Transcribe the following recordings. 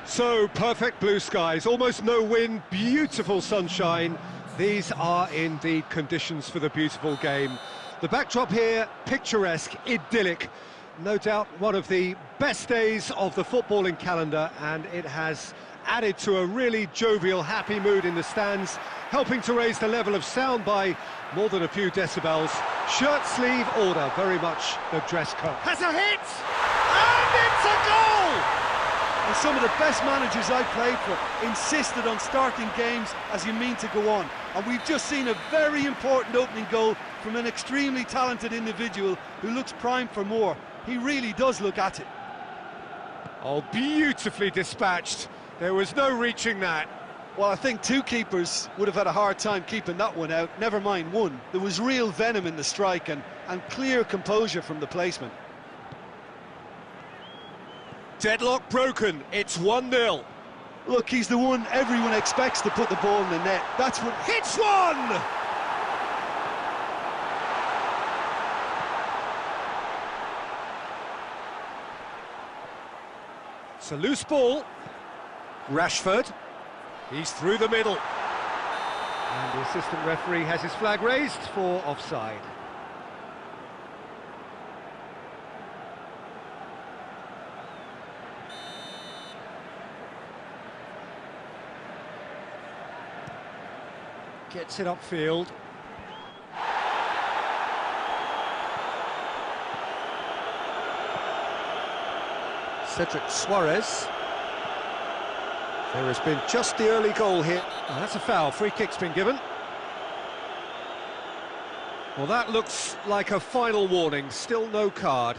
So, perfect blue skies, almost no wind, beautiful sunshine. These are indeed conditions for the beautiful game. The backdrop here, picturesque, idyllic. No doubt one of the best days of the footballing calendar, and it has added to a really jovial, happy mood in the stands, helping to raise the level of sound by more than a few decibels. Shirt sleeve order, very much the dress code. Has a hit! And it's a goal! And some of the best managers I've played for insisted on starting games as you mean to go on. And we've just seen a very important opening goal from an extremely talented individual who looks primed for more. He really does look at it. Oh, beautifully dispatched. There was no reaching that. Well, I think two keepers would have had a hard time keeping that one out, never mind one. There was real venom in the strike and clear composure from the placement. Deadlock broken, it's 1-0. Look, he's the one everyone expects to put the ball in the net. That's what... Hits one! It's a loose ball. Rashford. He's through the middle. And the assistant referee has his flag raised for offside. Gets it upfield. Cedric Suarez. There has been just the early goal here. Oh, that's a foul. Free kick's been given. Well, that looks like a final warning, still no card.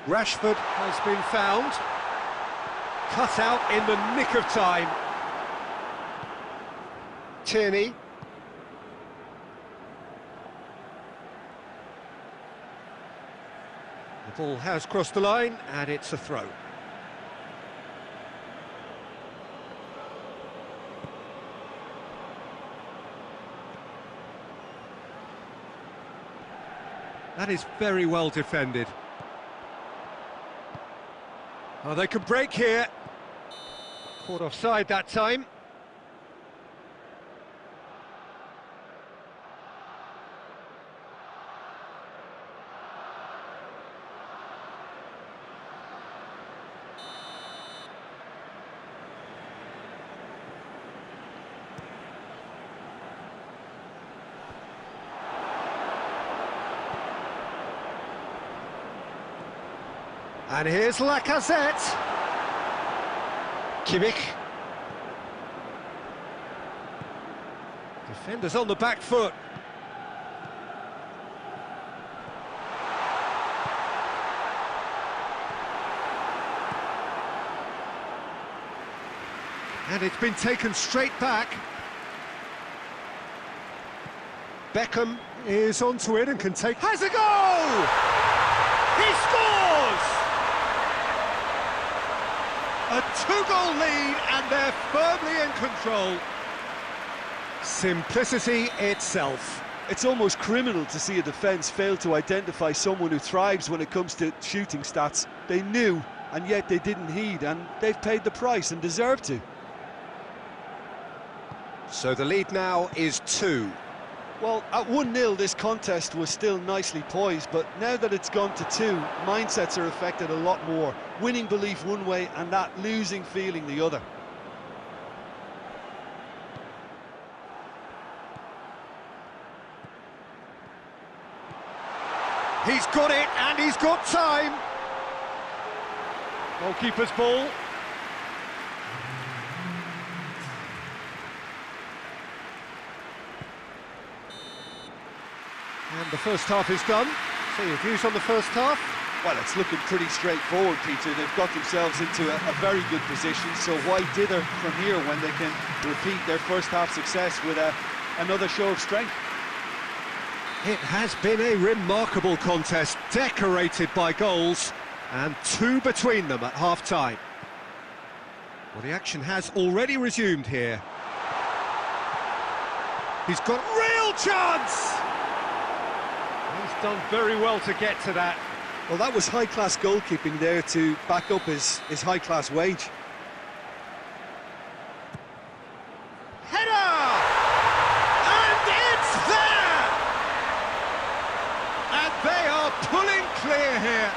Rashford has been found, cut out in the nick of time. Tierney. The ball has crossed the line and it's a throw. That is very well defended. Oh, they could break here. Caught offside that time. And here's Lacazette. Kimmich. Defenders on the back foot. And it's been taken straight back. Beckham is onto it and can take... Has a goal! He scores! A two-goal lead, and they're firmly in control. Simplicity itself. It's almost criminal to see a defence fail to identify someone who thrives when it comes to shooting stats. They knew, and yet they didn't heed, and they've paid the price and deserve to. So the lead now is 2. Well, at 1-0 this contest was still nicely poised, but now that it's gone to 2, mindsets are affected a lot more. Winning belief one way and that losing feeling the other. He's got it and he's got time. Goalkeeper's ball. And the first half is done. So your views on the first half? Well, it's looking pretty straightforward, Peter. They've got themselves into a very good position, so why dither from here when they can repeat their first half success with another show of strength? It has been a remarkable contest, decorated by goals, and 2 between them at half-time. Well, the action has already resumed here. He's got real chance! He's done very well to get to that. Well, that was high-class goalkeeping there to back up his high-class wage. Header! And it's there! And they are pulling clear here.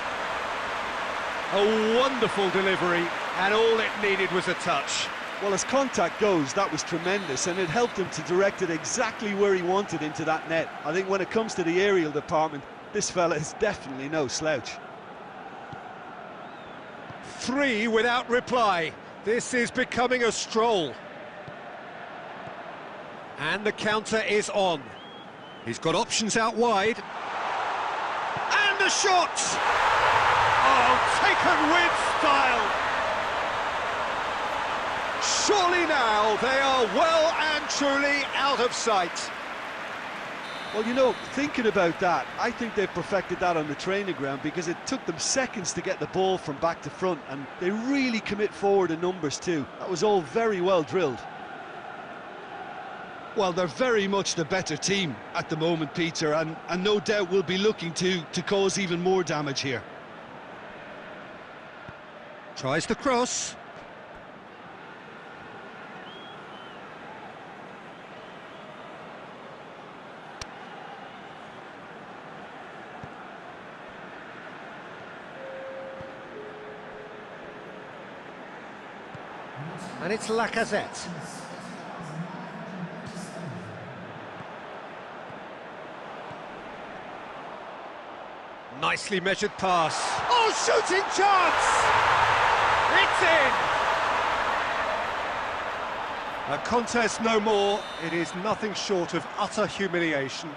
A wonderful delivery, and all it needed was a touch. Well, as contact goes, that was tremendous, and it helped him to direct it exactly where he wanted into that net. I think when it comes to the aerial department, this fella is definitely no slouch. 3 without reply. This is becoming a stroll. And the counter is on. He's got options out wide. And a shot! Oh, taken with style! Surely now they are well and truly out of sight. Well, you know, thinking about that, I think they've perfected that on the training ground because it took them seconds to get the ball from back to front, and they really commit forward in numbers too. That was all very well drilled. Well, they're very much the better team at the moment, Peter, and no doubt will be looking to cause even more damage here. Tries the cross. And it's Lacazette. Nicely measured pass. Oh, shooting chance! It's in! A contest no more. It is nothing short of utter humiliation.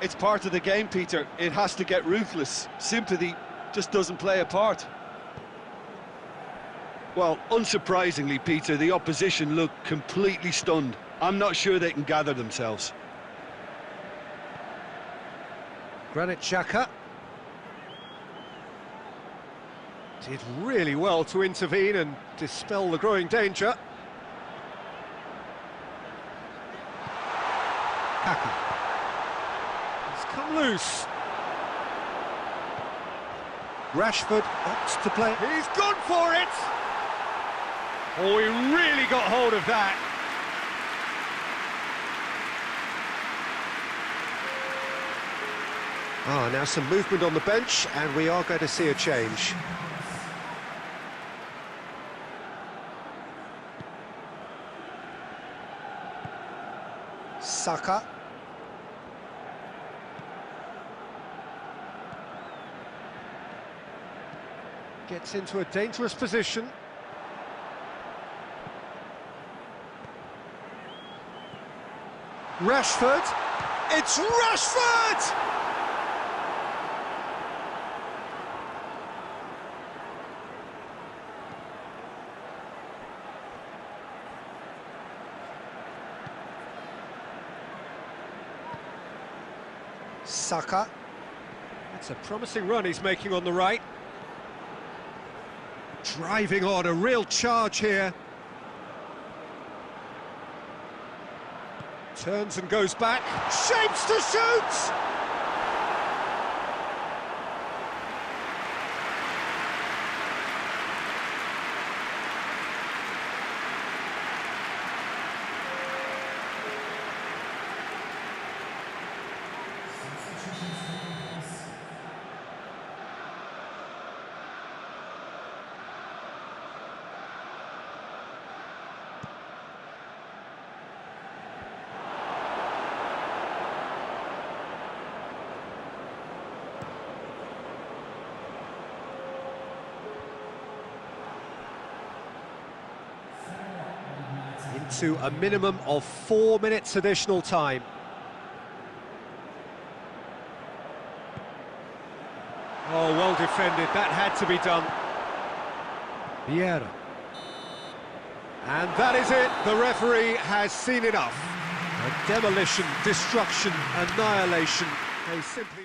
It's part of the game, Peter. It has to get ruthless. Sympathy just doesn't play a part. Well, unsurprisingly, Peter, the opposition look completely stunned. I'm not sure they can gather themselves. Granit Xhaka did really well to intervene and dispel the growing danger. Kaka. He's come loose. Rashford opts to play. He's gone for it! Oh, he really got hold of that. Now some movement on the bench, and we are going to see a change. Saka. Gets into a dangerous position. Rashford. It's Rashford! Saka. It's a promising run he's making on the right. Driving on, a real charge here. Turns and goes back. Shapes to shoot! Into a minimum of 4 minutes additional time. Oh, well defended, that had to be done. Vieira. And that is it, the referee has seen enough. A demolition, destruction, annihilation. They simply...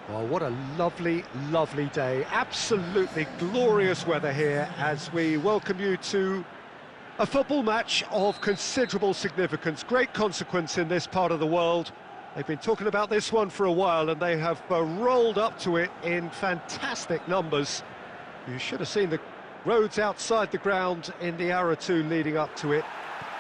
Well, what a lovely, lovely day. Absolutely glorious weather here as we welcome you to a football match of considerable significance, great consequence in this part of the world. They've been talking about this one for a while and they have rolled up to it in fantastic numbers. You should have seen the roads outside the ground in the hour or two leading up to it.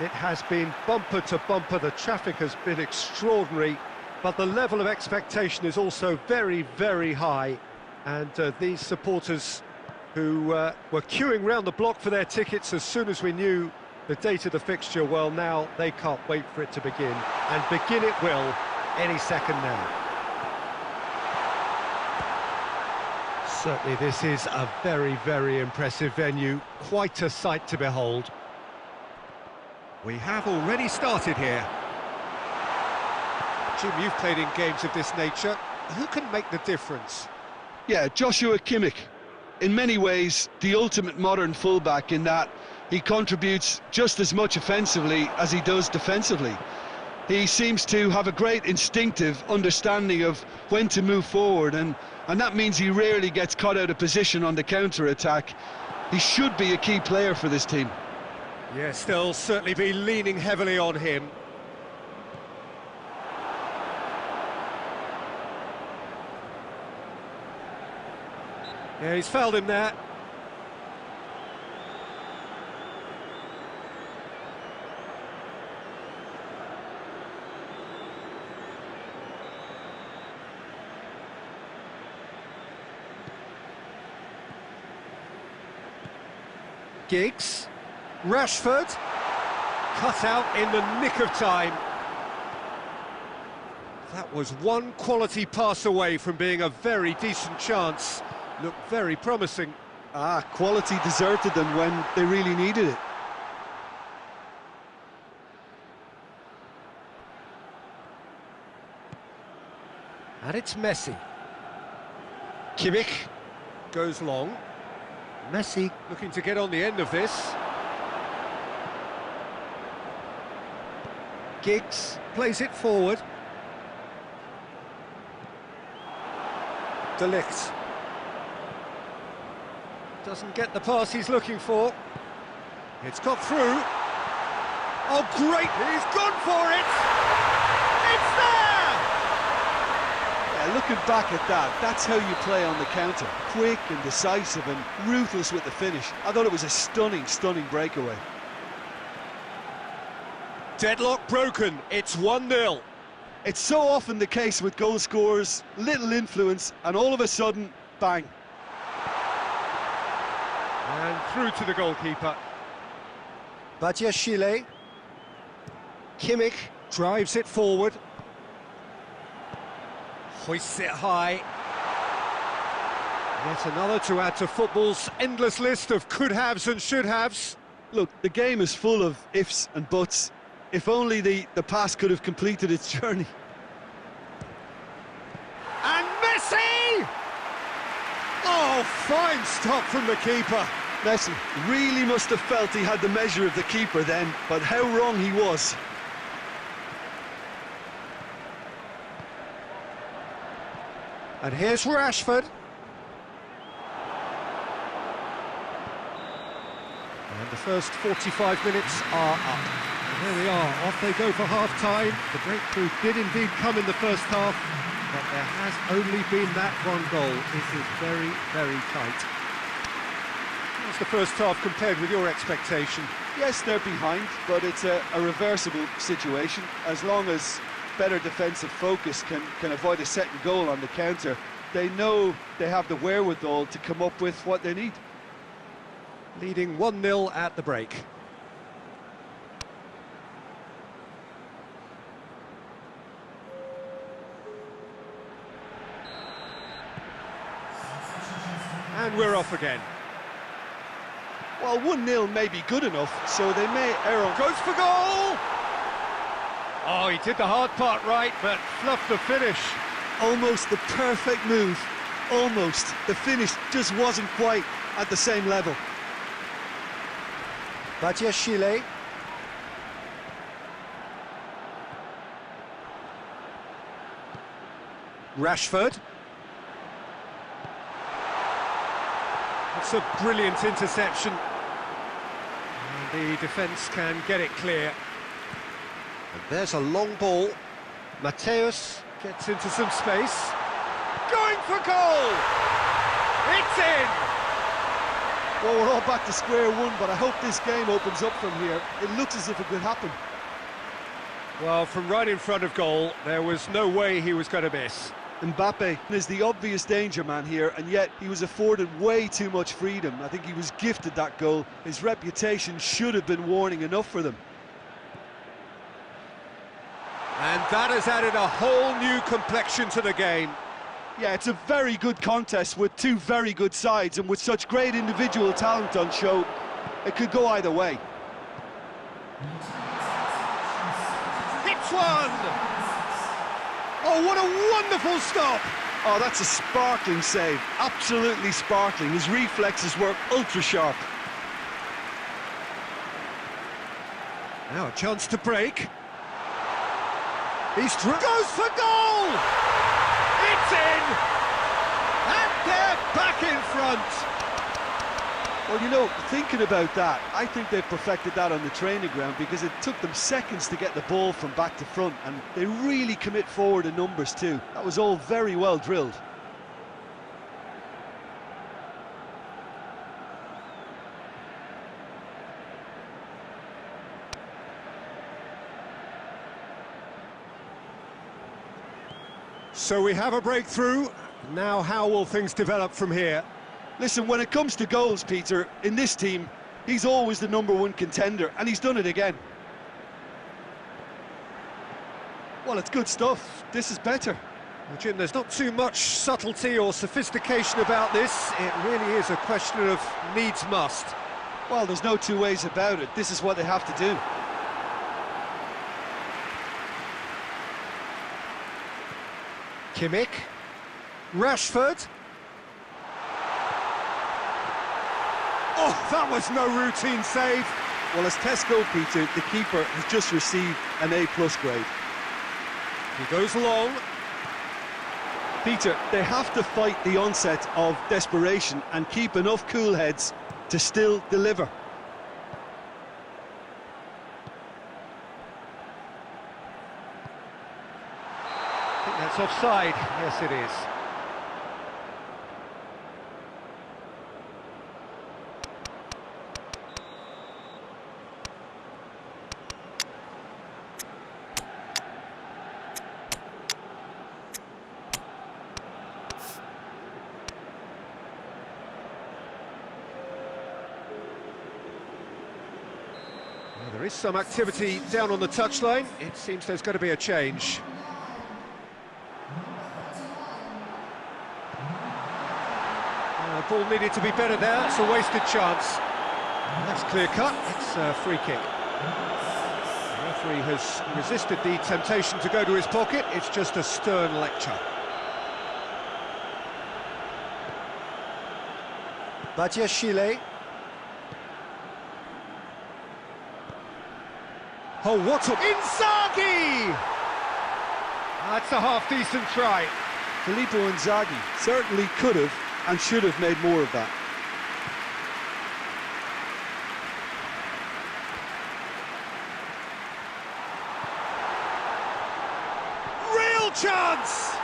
It has been bumper to bumper, the traffic has been extraordinary. But the level of expectation is also very, very high. And these supporters who were queuing round the block for their tickets as soon as we knew the date of the fixture, well, now they can't wait for it to begin. And begin it will any second now. Certainly this is a very, very impressive venue. Quite a sight to behold. We have already started here. Jim, you've played in games of this nature. Who can make the difference? Yeah, Joshua Kimmich. In many ways, the ultimate modern fullback in that he contributes just as much offensively as he does defensively. He seems to have a great instinctive understanding of when to move forward, and that means he rarely gets caught out of position on the counter-attack. He should be a key player for this team. Yes, they'll certainly be leaning heavily on him. Yeah, he's fouled him there. Giggs, Rashford, cut out in the nick of time. That was one quality pass away from being a very decent chance. Looked very promising. Quality deserted them when they really needed it. And it's Messi. Kimmich goes long. Messi looking to get on the end of this. Giggs plays it forward. De Ligt. Doesn't get the pass he's looking for. It's got through. Oh, great! He's gone for it! It's there! Yeah, looking back at that, that's how you play on the counter. Quick and decisive and ruthless with the finish. I thought it was a stunning, stunning breakaway. Deadlock broken. It's 1-0. It's so often the case with goal scorers, little influence, and all of a sudden, bang. And through to the goalkeeper. Badiashile. Kimmich drives it forward. Hoists it high. Yet another to add to football's endless list of could-haves and should-haves. Look, the game is full of ifs and buts. If only the pass could have completed its journey. And Messi! Oh, fine stop from the keeper. Messi really must have felt he had the measure of the keeper then, but how wrong he was. And here's Rashford. And the first 45 minutes are up. And there we are, off they go for half-time. The breakthrough did indeed come in the first half, but there has only been that one goal. It is very, very tight. How's the first half compared with your expectation? Yes, they're behind, but it's a reversible situation. As long as better defensive focus can avoid a second goal on the counter, they know they have the wherewithal to come up with what they need. Leading 1-0 at the break. And we're off again. Well, 1-0 may be good enough, so they may err on... Goes for goal! Oh, he did the hard part right, but fluffed the finish. Almost the perfect move. Almost. The finish just wasn't quite at the same level. Badiashile. Rashford. It's a brilliant interception. And the defence can get it clear. And there's a long ball. Mateus gets into some space. Going for goal! It's in! Well, we're all back to square one, but I hope this game opens up from here. It looks as if it could happen. Well, from right in front of goal, there was no way he was going to miss. Mbappe is the obvious danger man here, and yet he was afforded way too much freedom. I think he was gifted that goal. His reputation should have been warning enough for them. And that has added a whole new complexion to the game. Yeah, it's a very good contest with two very good sides, and with such great individual talent on show, it could go either way. Hits one! Oh, what a wonderful stop! Oh, that's a sparkling save, absolutely sparkling. His reflexes were ultra sharp. Now a chance to break. He's goes for goal! It's in! And they're back in front! Well, you know, thinking about that, I think they've perfected that on the training ground, because it took them seconds to get the ball from back to front, and they really commit forward in numbers too. That was all very well drilled. So we have a breakthrough. Now how will things develop from here? Listen, when it comes to goals, Peter, in this team, he's always the #1 contender, and he's done it again. Well, it's good stuff. This is better. Well, Jim, there's not too much subtlety or sophistication about this. It really is a question of needs must. Well, there's no two ways about it. This is what they have to do. Kimmich. Rashford. Oh, that was no routine save. Well, as Tesco, Peter, the keeper has just received an A+ grade. He goes long. Peter, they have to fight the onset of desperation and keep enough cool heads to still deliver. I think that's offside. Yes, it is. There is some activity down on the touchline. It seems there's going to be a change. Ball needed to be better there. It's a wasted chance. That's clear cut. It's a free kick. The referee has resisted the temptation to go to his pocket. It's just a stern lecture. Badiashile. Oh, what a... Inzaghi! That's a half-decent try. Filippo Inzaghi certainly could have and should have made more of that. Real chance!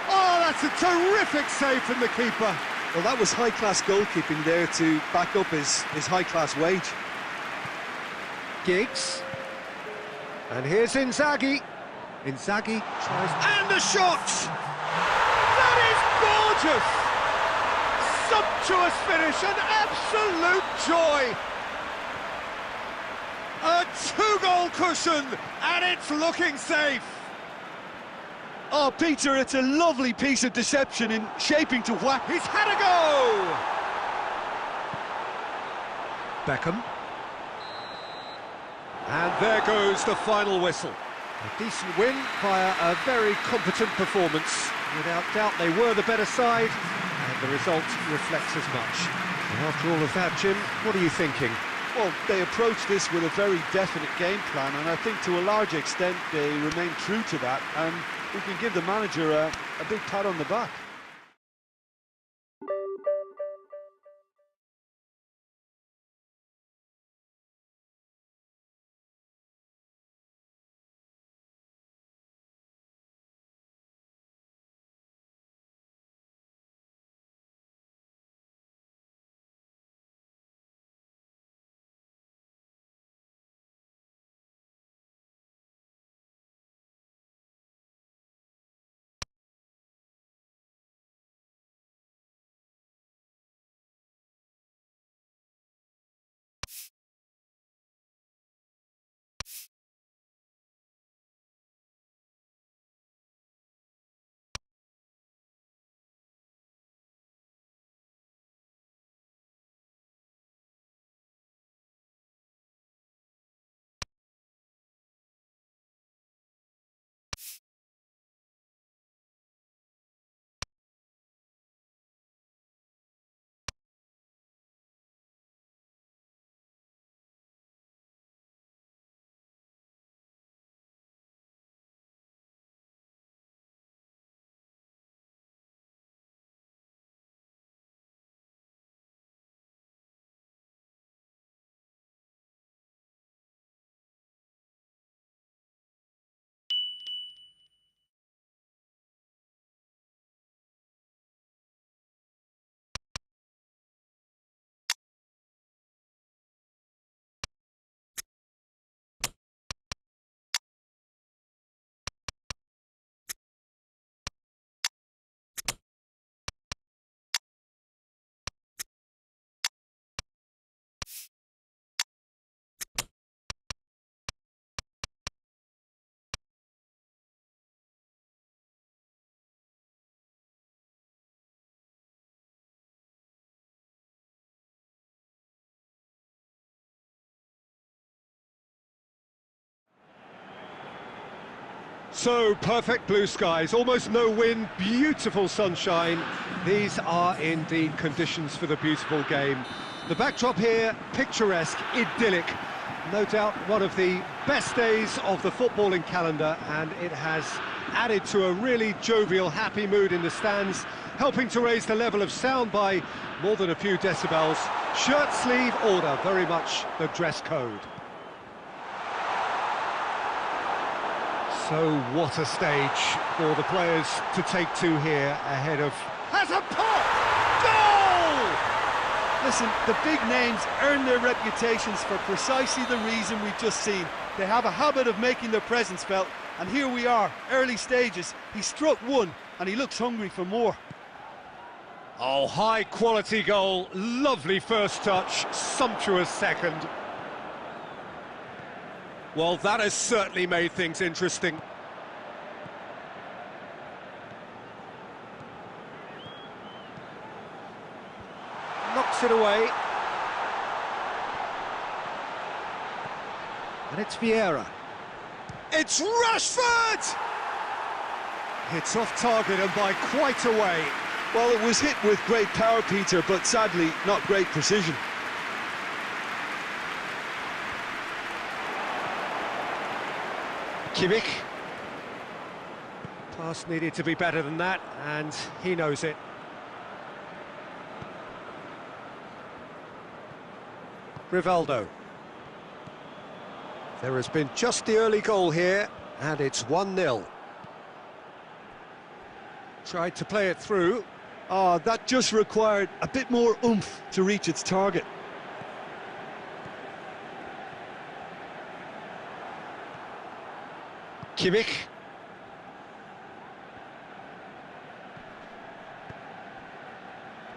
Oh, that's a terrific save from the keeper. Well, that was high-class goalkeeping there to back up his high-class wage. Giggs. And here's Inzaghi. Inzaghi tries... And the shot! That is gorgeous! Sumptuous finish, an absolute joy! A two-goal cushion, and it's looking safe! Oh, Peter, it's a lovely piece of deception in shaping to whack. He's had a go! Beckham. And there goes the final whistle. A decent win via a very competent performance. Without doubt, they were the better side, and the result reflects as much. And after all of that, Jim, what are you thinking? Well, they approached this with a very definite game plan, and I think to a large extent they remain true to that, and we can give the manager a big pat on the back. So, perfect blue skies, almost no wind, beautiful sunshine. These are indeed conditions for the beautiful game. The backdrop here, picturesque, idyllic. No doubt one of the best days of the footballing calendar, and it has added to a really jovial, happy mood in the stands, helping to raise the level of sound by more than a few decibels. Shirt sleeve order, very much the dress code. So what a stage for the players to take to here ahead of... Has a pop! Goal! Listen, the big names earn their reputations for precisely the reason we've just seen. They have a habit of making their presence felt, and here we are, early stages. He struck one, and he looks hungry for more. Oh, high-quality goal, lovely first touch, sumptuous second. Well, that has certainly made things interesting. Knocks it away. And it's Vieira. It's Rashford! It's off target and by quite a way. Well, it was hit with great power, Peter, but sadly not great precision. Kimmich. Pass needed to be better than that, and he knows it. Rivaldo. There has been just the early goal here, and it's 1-0. Tried to play it through. Oh, that just required a bit more oomph to reach its target. Kimmich.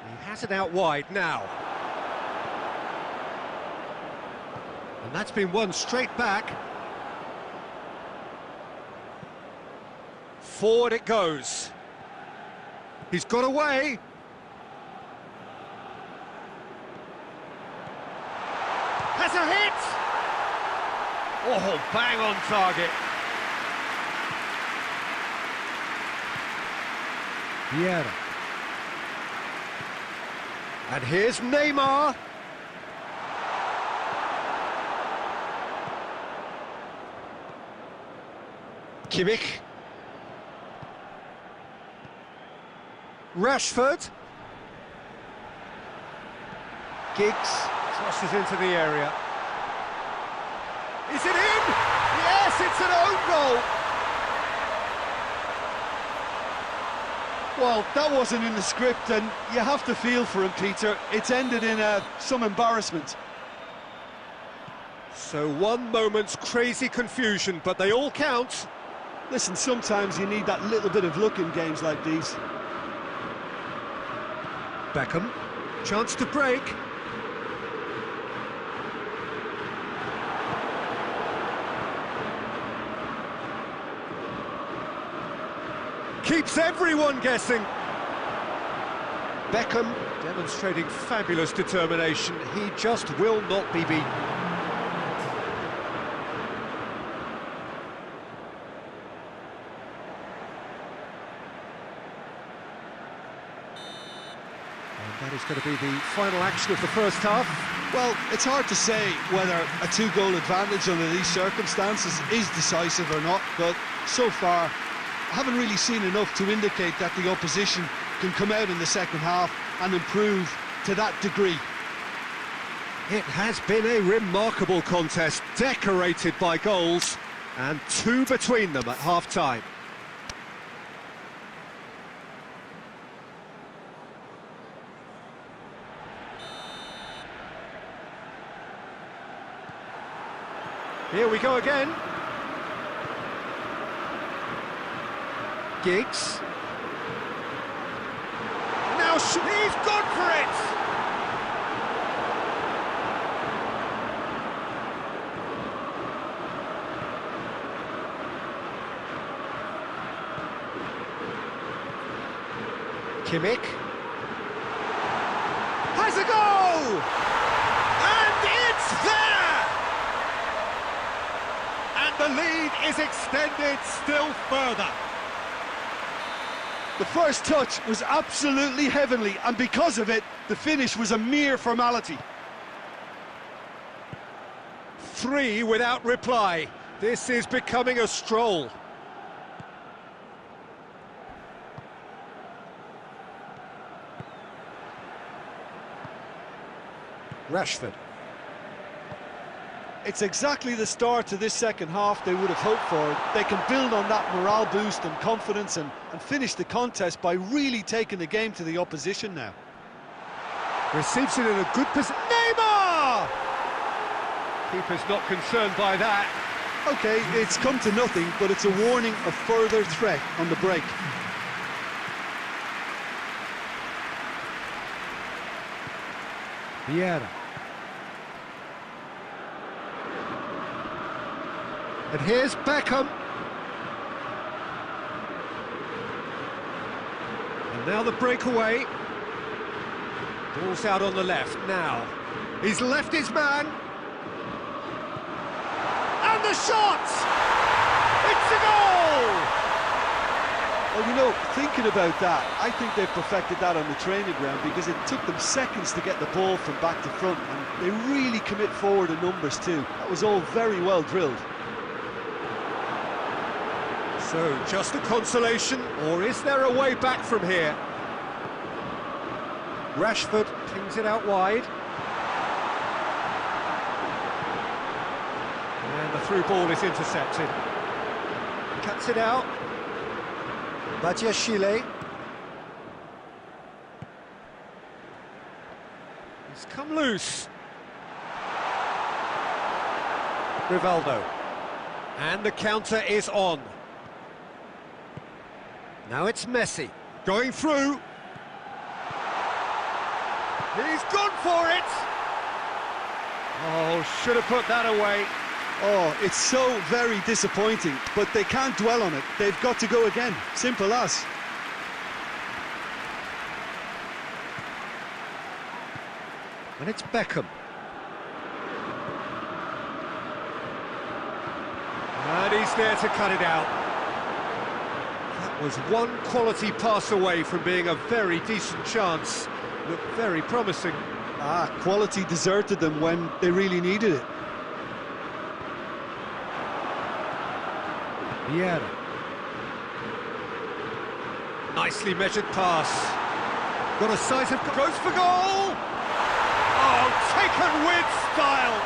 He has it out wide now. And that's been won straight back. Forward it goes. He's got away. Has a hit! Oh, bang on target. Vieira. And here's Neymar. Kimmich. Rashford. Giggs crosses into the area. Is it in? Yes, it's an own goal. Well, that wasn't in the script, and you have to feel for him, Peter. It's ended in some embarrassment. So one moment's crazy confusion, but they all count. Listen, sometimes you need that little bit of luck in games like these. Beckham, chance to break. Keeps everyone guessing. Beckham demonstrating fabulous determination. He just will not be beaten. That is going to be the final action of the first half. Well, it's hard to say whether a two-goal advantage under these circumstances is decisive or not, but so far I haven't really seen enough to indicate that the opposition can come out in the second half and improve to that degree. It has been a remarkable contest, decorated by goals, and two between them at half-time. Here we go again. Giggs. Now he's gone for it! Kimmich. Has a goal! And it's there! And The lead is extended still further. The first touch was absolutely heavenly, and because of it, the finish was a mere formality. 3 without reply. This is becoming a stroll. Rashford. It's exactly the start to this second half they would have hoped for. They can build on that morale boost and confidence and finish the contest by really taking the game to the opposition now. Receives it in a good position. Neymar! Keeper's not concerned by that. OK, it's come to nothing, but it's a warning of further threat on the break. Vieira. And here's Beckham. And now the breakaway. Ball's out on the left now. He's left his man. And the shot! It's a goal! Well, you know, thinking about that, I think they've perfected that on the training ground because it took them seconds to get the ball from back to front, and they really commit forward in numbers too. That was all very well drilled. So, just a consolation, or is there a way back from here? Rashford pings it out wide. And the through ball is intercepted. Cuts it out. Badiashile. He's come loose. Rivaldo. And the counter is on. Now it's Messi, going through. He's gone for it! Oh, should have put that away. Oh, it's so very disappointing, but they can't dwell on it. They've got to go again, simple as. And it's Beckham. And he's there to cut it out. Was one quality pass away from being a very decent chance. Looked very promising. Quality deserted them when they really needed it. Vieira. Nicely measured pass. Got a sight of... Goes for goal! Oh, taken with style!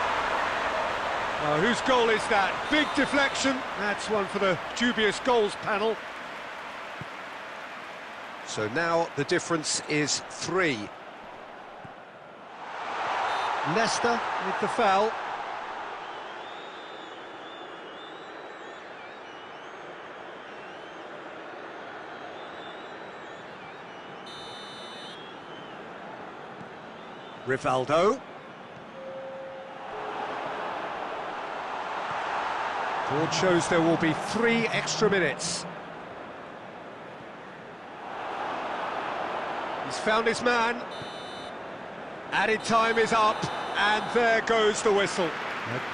Oh, whose goal is that? Big deflection. That's one for the dubious goals panel. So now the difference is 3. Leicester with the foul. Rivaldo. Board shows there will be 3 extra minutes. He's found his man. Added time is up, and there goes the whistle.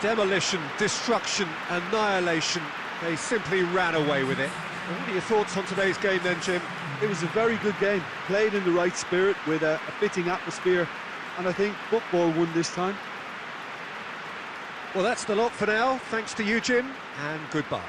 Demolition, destruction, annihilation. They simply ran away with it. What are your thoughts on today's game then, Jim? It was a very good game, played in the right spirit with a fitting atmosphere, and I think football won this time. Well, that's the lot for now. Thanks to you, Jim, and goodbye.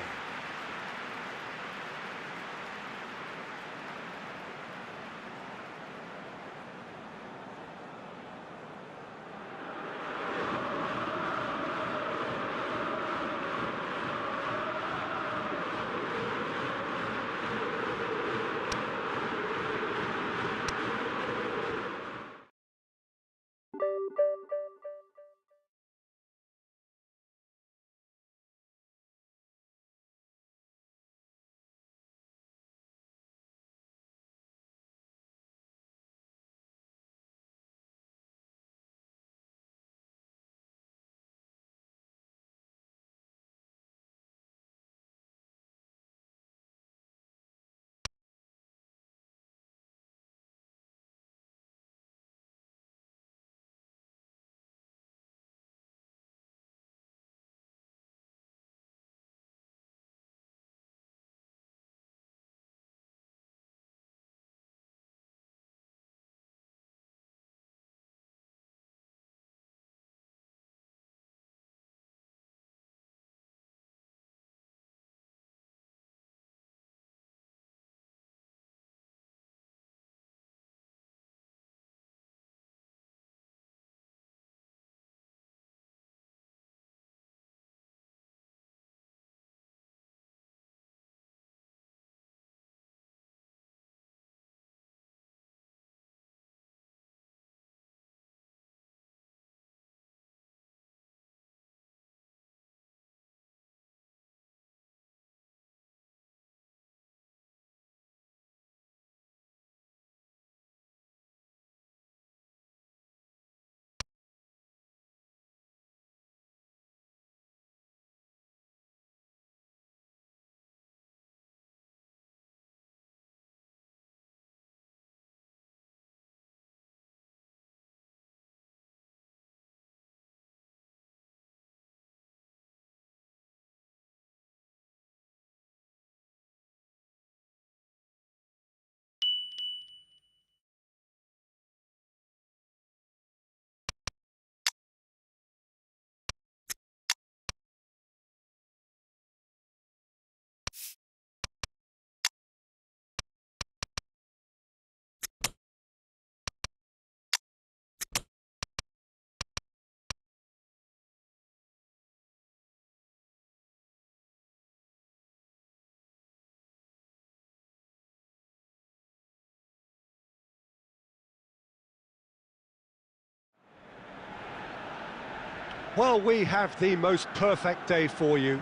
Well, we have the most perfect day for you.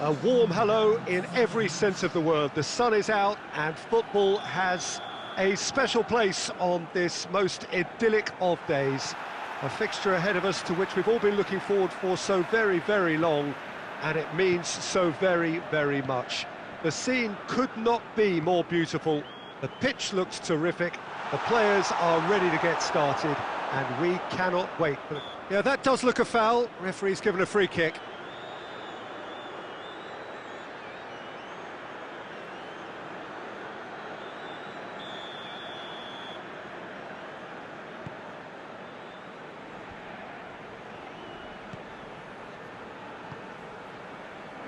A warm hello in every sense of the word. The sun is out and football has a special place on this most idyllic of days. A fixture ahead of us to which we've all been looking forward for so very, very long, and it means so very, very much. The scene could not be more beautiful. The pitch looks terrific. The players are ready to get started, and we cannot wait. Yeah, that does look a foul. Referee's given a free kick.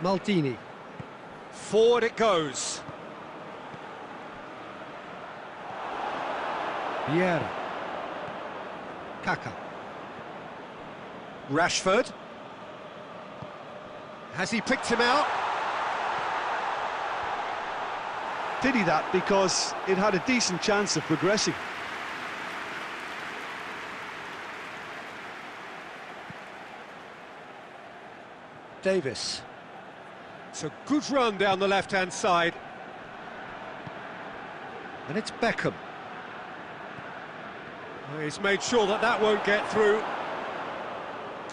Maldini. Forward it goes. Vieira. Kaká. Rashford. Has he picked him out? Did he that? Because it had a decent chance of progressing. Davis. It's a good run down the left-hand side. And it's Beckham. Well, he's made sure that that won't get through.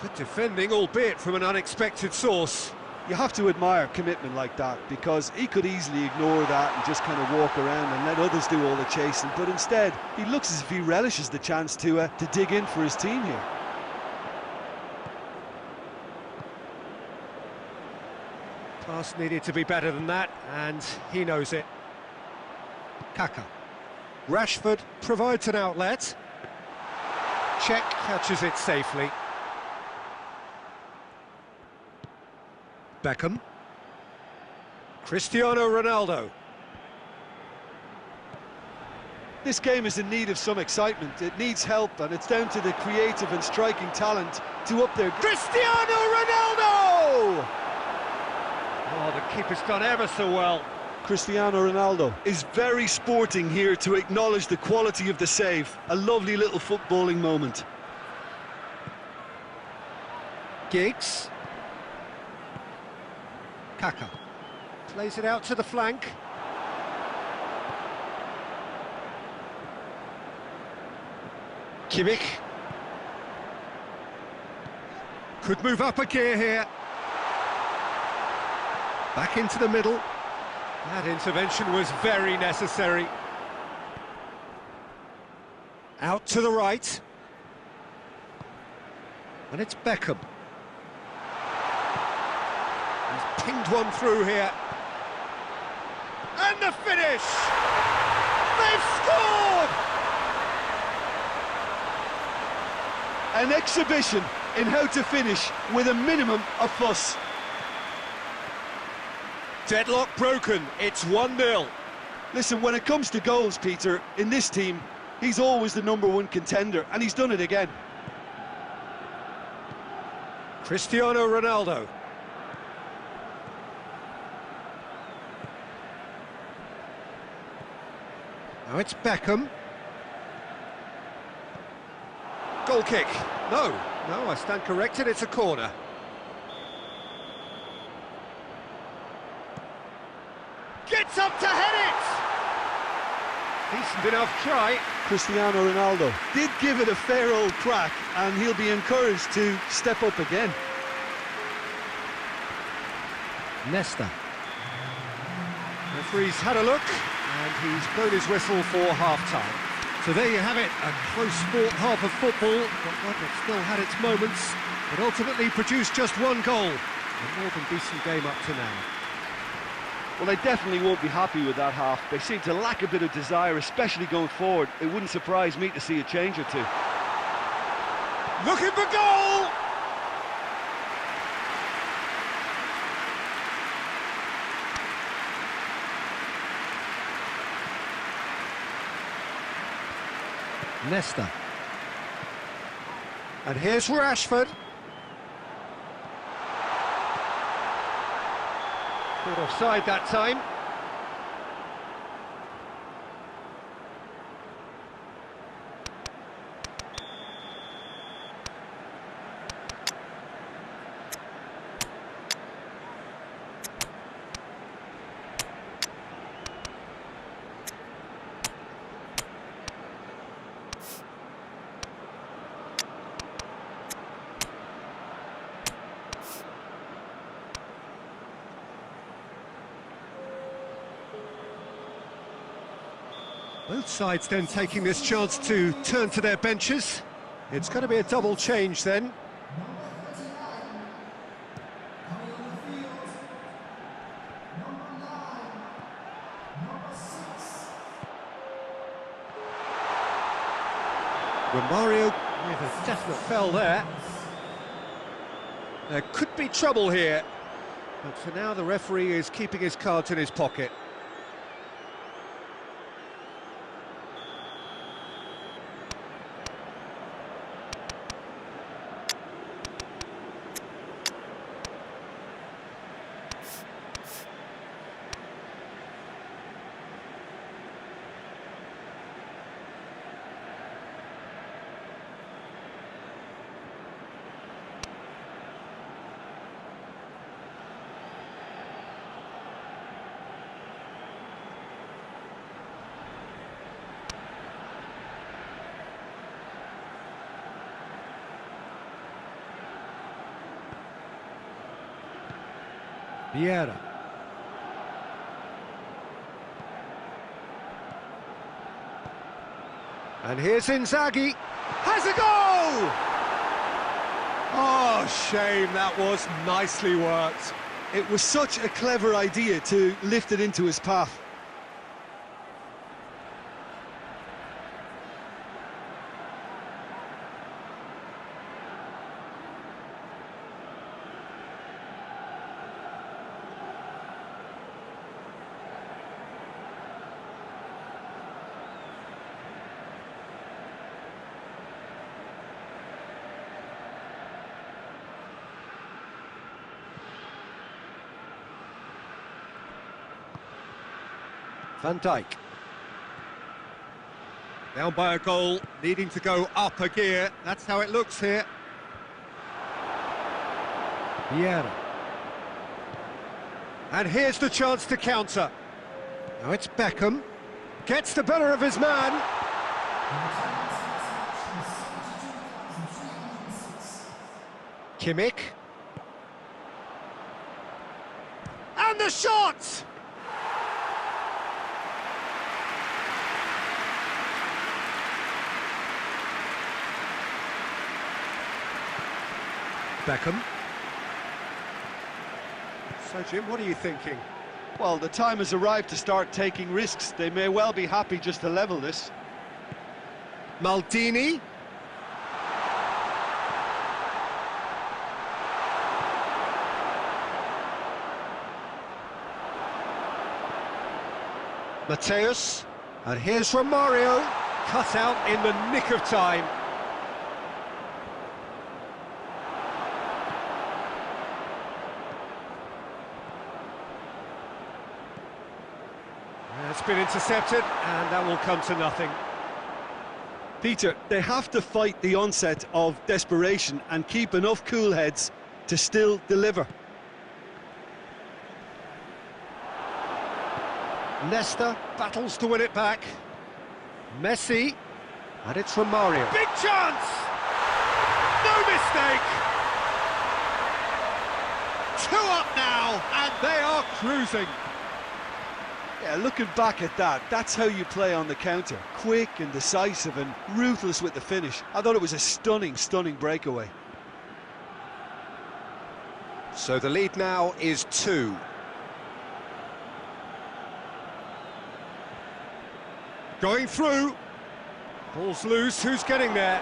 Good defending, albeit from an unexpected source. You have to admire commitment like that, because he could easily ignore that and just kind of walk around and let others do all the chasing, but instead he looks as if he relishes the chance to dig in for his team here. Pass needed to be better than that, and he knows it. Kaká. Rashford provides an outlet. Cech catches it safely. Beckham. Cristiano Ronaldo. This game is in need of some excitement. It needs help, and it's down to the creative and striking talent to up their... Cristiano Ronaldo! Oh, the keeper's done ever so well. Cristiano Ronaldo Is very sporting here to acknowledge the quality of the save. A lovely little footballing moment. Giggs. Kaká. Plays it out to the flank. Kimmich. Could move up a gear here. Back into the middle. That intervention was very necessary. Out to the right. And it's Beckham. He's pinged one through here. And the finish! They've scored! an exhibition in how to finish with a minimum of fuss. Deadlock broken, it's 1-0. Listen, when it comes to goals, Peter, in this team, he's always the #1 contender, and he's done it again. Cristiano Ronaldo. Now it's Beckham. Goal kick. No, I stand corrected, it's a corner. Gets up to head it! Decent enough try. Cristiano Ronaldo did give it a fair old crack, and he'll be encouraged to step up again. Nesta. Referee's had a look, and he's blown his whistle for half-time. So there you have it, a close-fought half of football, but one that still had its moments, but ultimately produced just one goal. A more than decent game up to now. Well, they definitely won't be happy with that half. They seem to lack a bit of desire, especially going forward. It wouldn't surprise me to see a change or two. Looking for goal! Nesta. And here's Rashford. Caught offside that time. Both sides then taking this chance to turn to their benches. It's going to be a double change then. Romario with a definite foul there. There could be trouble here, but for now the referee is keeping his cards in his pocket. Vieira. And here's Inzaghi. Has a goal! Oh, shame, that was nicely worked. It was such a clever idea to lift it into his path. Van Dijk. Down by a goal, needing to go up a gear. That's how it looks here. Vieira. And here's the chance to counter. Now it's Beckham. Gets the better of his man. Kimmich. And the shot! Beckham. So, Jim, what are you thinking? Well, the time has arrived to start taking risks. They may well be happy just to level this. Maldini. Mateus. And here's Romario. Cut out in the nick of time. It's been intercepted, and that will come to nothing. Peter, they have to fight the onset of desperation and keep enough cool heads to still deliver. Nesta battles to win it back. Messi, and it's Romario. Big chance! No mistake! 2 up now, and they are cruising. Yeah, looking back at that, that's how you play on the counter. Quick and decisive and ruthless with the finish. I thought it was a stunning, stunning breakaway. So the lead now is 2. Going through. Ball's loose, who's getting there?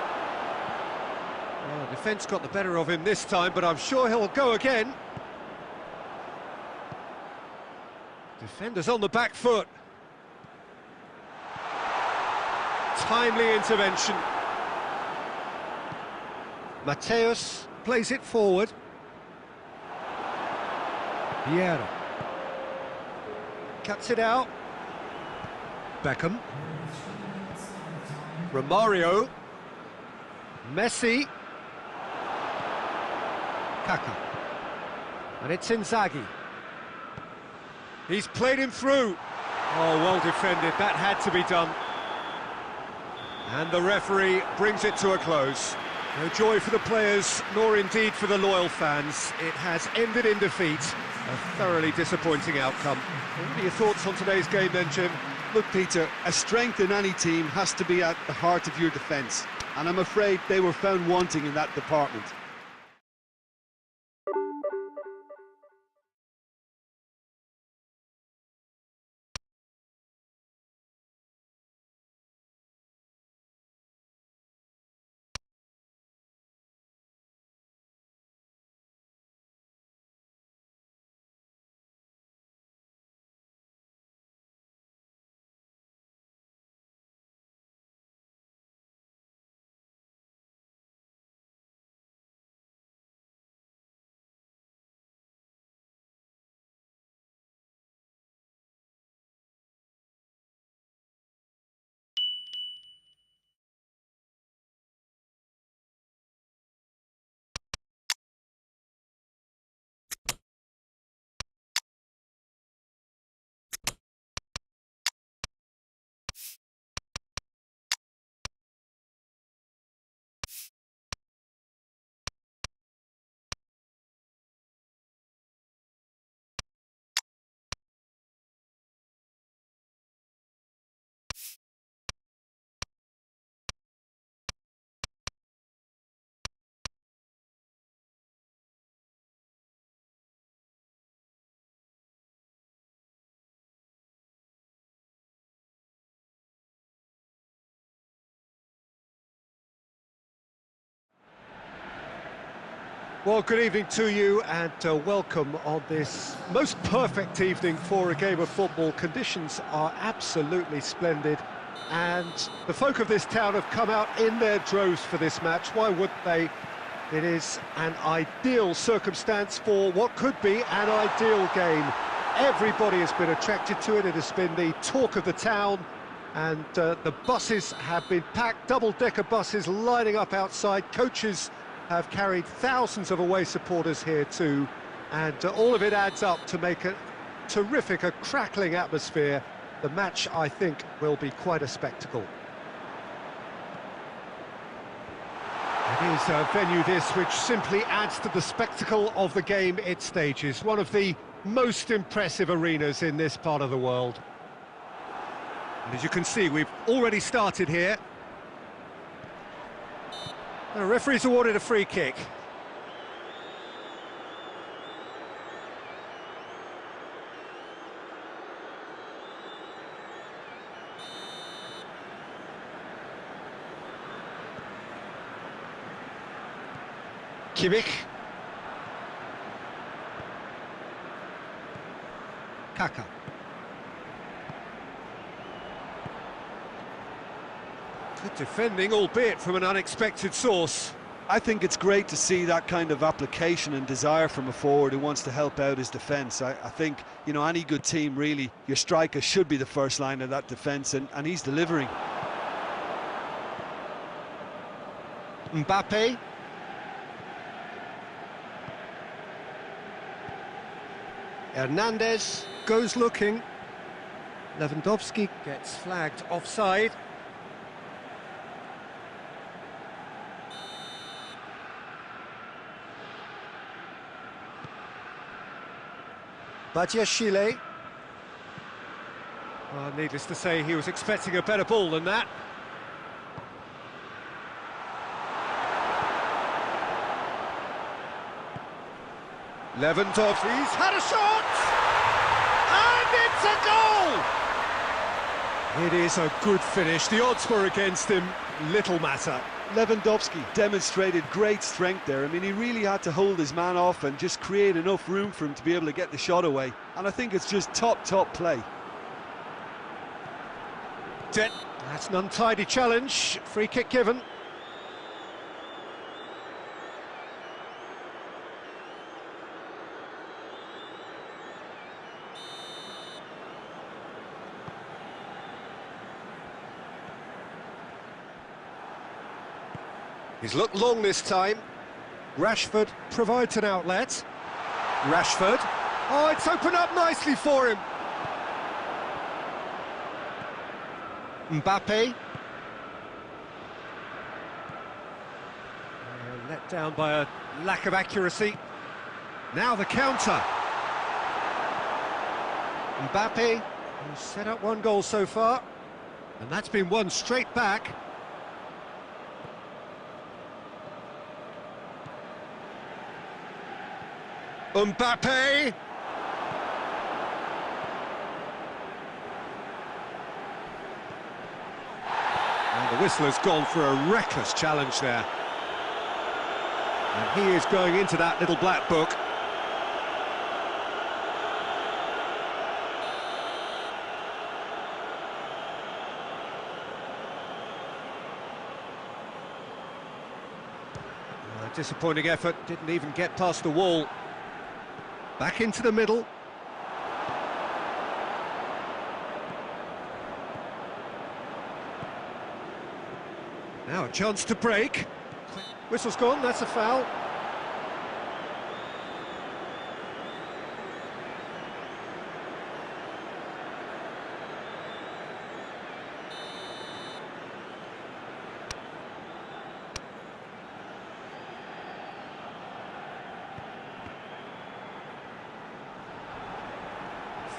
Well, defence got the better of him this time, but I'm sure he'll go again. Defenders on the back foot. Timely intervention. Mateus plays it forward. Vieira. Cuts it out. Beckham. Romario. Messi. Kaká. And it's Inzaghi. He's played him through. Oh, well defended. That had to be done. And the referee brings it to a close. No joy for the players, nor indeed for the loyal fans. It has ended in defeat. A thoroughly disappointing outcome. What are your thoughts on today's game then, Jim? Look, Peter, a strength in any team has to be at the heart of your defence, and I'm afraid they were found wanting in that department. Well, good evening to you and welcome on this most perfect evening for a game of football. Conditions are absolutely splendid and the folk of this town have come out in their droves for this match. Why wouldn't they? It is an ideal circumstance for what could be an ideal game. Everybody has been attracted to it. It has been the talk of the town and the buses have been packed, double-decker buses lining up outside. Coaches have carried thousands of away supporters here too, and all of it adds up to make a terrific, a crackling atmosphere. The match, I think, will be quite a spectacle. It is a venue this which simply adds to the spectacle of the game it stages. One of the most impressive arenas in this part of the world. And as you can see, we've already started here. The referee's awarded a free kick. Kimmich. Kaka. Good defending, albeit from an unexpected source. I think it's great to see that kind of application and desire from a forward who wants to help out his defence. I think, you know, any good team, really, your striker should be the first line of that defence, and he's delivering. Mbappe. Hernandez goes looking. Lewandowski gets flagged offside. Badiashile. Well, needless to say, he was expecting a better ball than that. Lewandowski's had a shot! And it's a goal! It is a good finish. The odds were against him, little matter. Lewandowski demonstrated great strength there. I mean, he really had to hold his man off and just create enough room for him to be able to get the shot away. And I think it's just top play. That's an untidy challenge. Free kick given. He's looked long this time. Rashford provides an outlet. Rashford. Oh, it's opened up nicely for him. Mbappe. Let down by a lack of accuracy. Now the counter. Mbappe. He's set up one goal so far, and that's been won straight back. Mbappe! And the whistle has gone for a reckless challenge there. And he is going into that little black book. A disappointing effort, didn't even get past the wall. Back into the middle. Now a chance to break. Whistle's gone, that's a foul.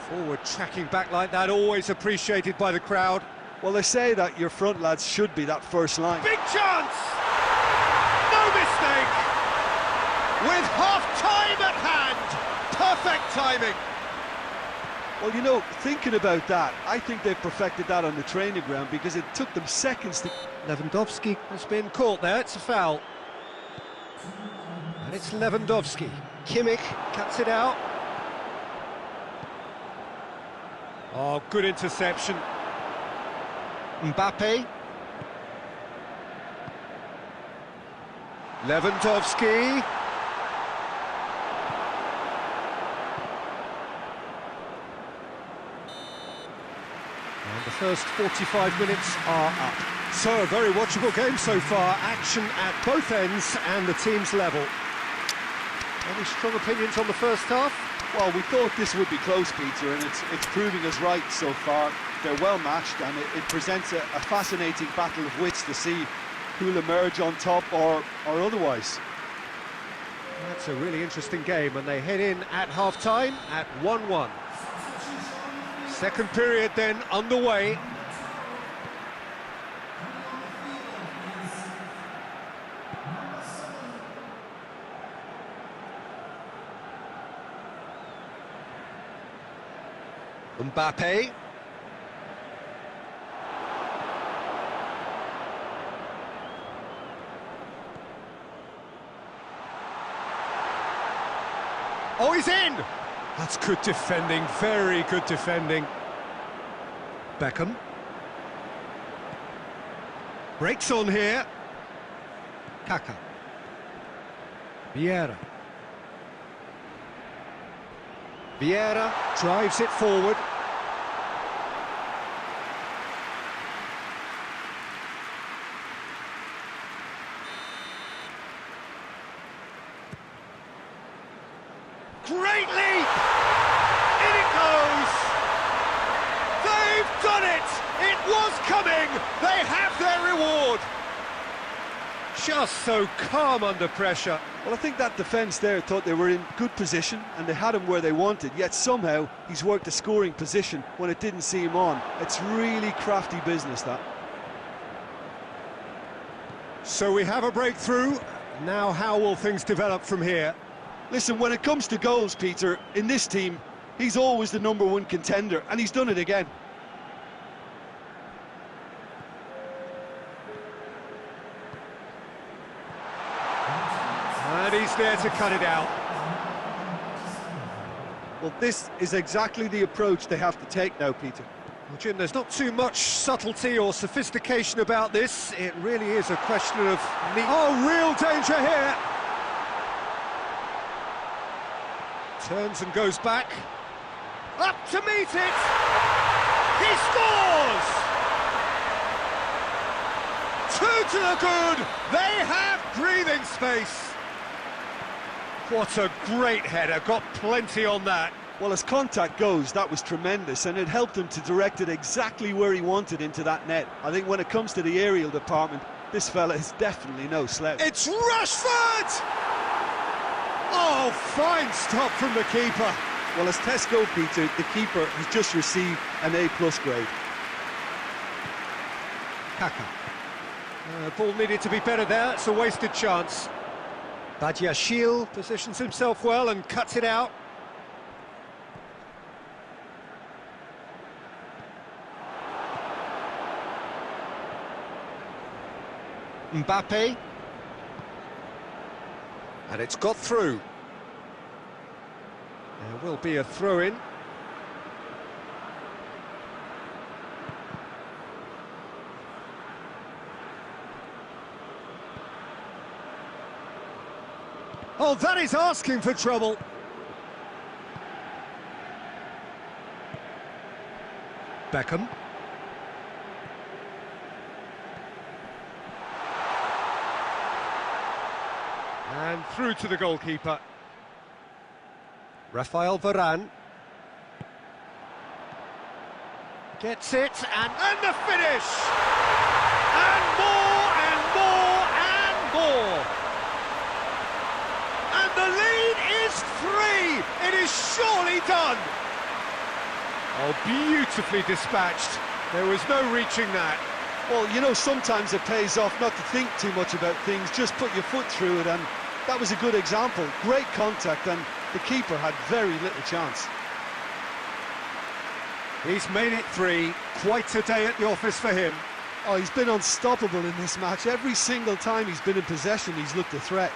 Forward tracking back like that, always appreciated by the crowd. Well, they say that your front lads should be that first line. Big chance! No mistake! With half-time at hand! Perfect timing! Well, you know, thinking about that, I think they've perfected that on the training ground because it took them seconds to... Lewandowski has been caught there, it's a foul. And it's Lewandowski. Kimmich cuts it out. Oh, good interception. Mbappe. Lewandowski. And the first 45 minutes are up. So, a very watchable game so far. Action at both ends and the team's level. Any strong opinions on the first half? Well, we thought this would be close, Peter, and it's proving us right so far. They're well matched, and it presents a fascinating battle of wits to see who'll emerge on top or otherwise. That's a really interesting game, and they head in at half-time at 1-1. Second period then underway. Mbappe. Oh, he's in! That's good defending, very good defending. Beckham. Breaks on here. Kaka. Vieira. Vieira drives it forward. Great leap! In it goes! They've done it! It was coming! They have their reward! Just so calm under pressure. Well, I think that defence there thought they were in good position and they had him where they wanted, yet somehow he's worked a scoring position when it didn't seem on. It's really crafty business, that. So we have a breakthrough. Now how will things develop from here? Listen, when it comes to goals, Peter, in this team, he's always the #1 contender, and he's done it again. And he's there to cut it out. Well, this is exactly the approach they have to take now, Peter. Well, Jim, there's not too much subtlety or sophistication about this. It really is a question of... Oh, real danger here! Turns and goes back. Up to meet it! He scores! 2 to the good! They have breathing space! What a great header, got plenty on that. Well, as contact goes, that was tremendous, and it helped him to direct it exactly where he wanted into that net. I think when it comes to the aerial department, this fella is definitely no slouch. It's Rashford! Oh, fine stop from the keeper. Well, as tests go, Peter, the keeper has just received an A+ grade. Kaka. Ball needed to be better there, it's a wasted chance. Badiashile positions himself well and cuts it out. Mbappe. And it's got through. There will be a throw-in. Oh, that is asking for trouble. Beckham. And through to the goalkeeper. Rafael Varane. Gets it, and the finish! And more, and more, and more! And the lead is 3! It is surely done! Oh, beautifully dispatched. There was no reaching that. Well, you know, sometimes it pays off not to think too much about things, just put your foot through it, and that was a good example. Great contact, and the keeper had very little chance. He's made it 3. Quite a day at the office for him. Oh, he's been unstoppable in this match. Every single time he's been in possession, he's looked a threat.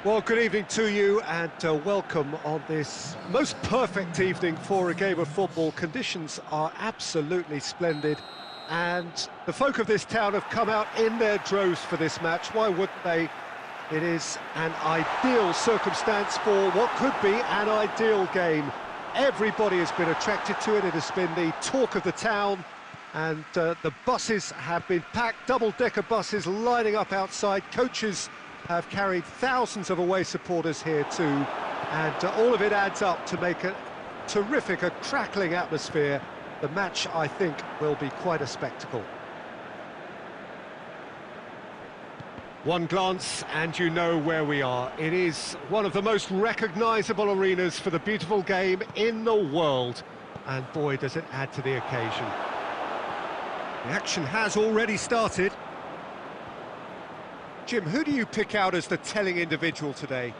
Well, good evening to you and welcome on this most perfect evening for a game of football. Conditions are absolutely splendid and the folk of this town have come out in their droves for this match. Why wouldn't they? It is an ideal circumstance for what could be an ideal game. Everybody has been attracted to it. It has been the talk of the town and the buses have been packed, double-decker buses lining up outside. Coaches have carried thousands of away supporters here too, and all of it adds up to make a terrific, a crackling atmosphere. The match, I think, will be quite a spectacle. One glance and you know where we are. It is one of the most recognisable arenas for the beautiful game in the world, and boy does it add to the occasion. The action has already started. Jim, who do you pick out as the telling individual today?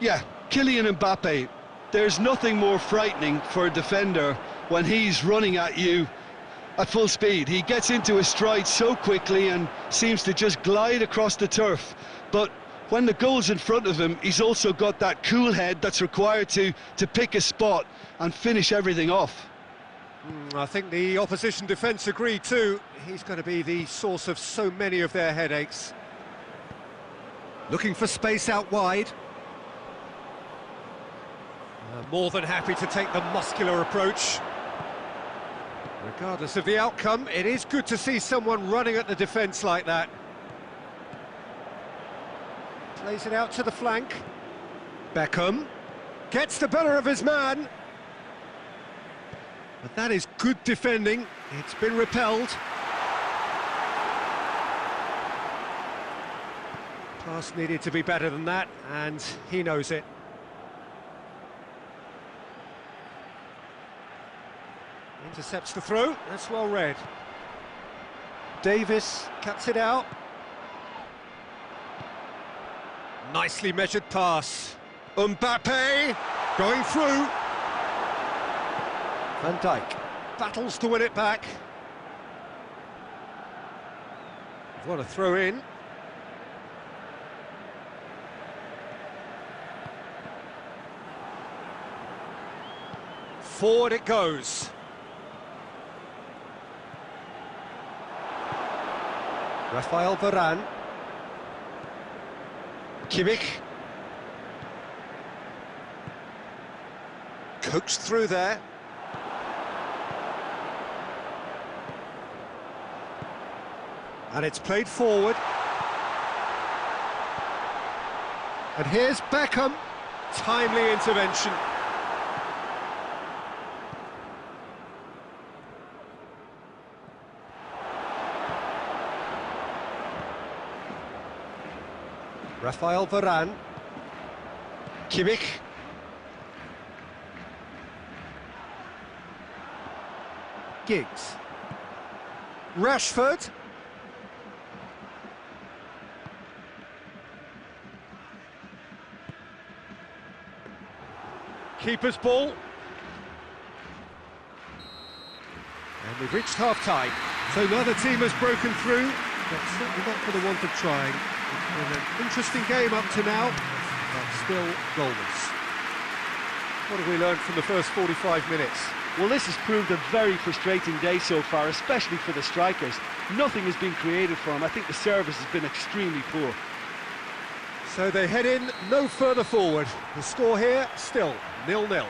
Yeah, Kylian Mbappe. There's nothing more frightening for a defender when he's running at you at full speed. He gets into his stride so quickly and seems to just glide across the turf. But when the goal's in front of him, he's also got that cool head that's required to pick a spot and finish everything off. I think the opposition defence agree too. He's going to be the source of so many of their headaches. Looking for space out wide. More than happy to take the muscular approach. Regardless of the outcome, it is good to see someone running at the defence like that. Plays it out to the flank. Beckham gets the better of his man. But that is good defending. It's been repelled. Pass needed to be better than that, and he knows it. Intercepts the throw, that's well read. Davis cuts it out. Nicely measured pass. Mbappe going through. Van Dijk battles to win it back. What a throw in. Forward it goes. Rafael Varane. Kimmich. Coaxed through there. And it's played forward. And here's Beckham. Timely intervention. Rafael Varane. Kimmich. Giggs. Rashford. Keeper's ball. And we've reached half-time. So neither team has broken through, but certainly not for the want of trying. It's been an interesting game up to now, but still goalless. What have we learned from the first 45 minutes? Well, this has proved a very frustrating day so far, especially for the strikers. Nothing has been created for them. I think the service has been extremely poor. So they head in no further forward. The score here, still 0-0.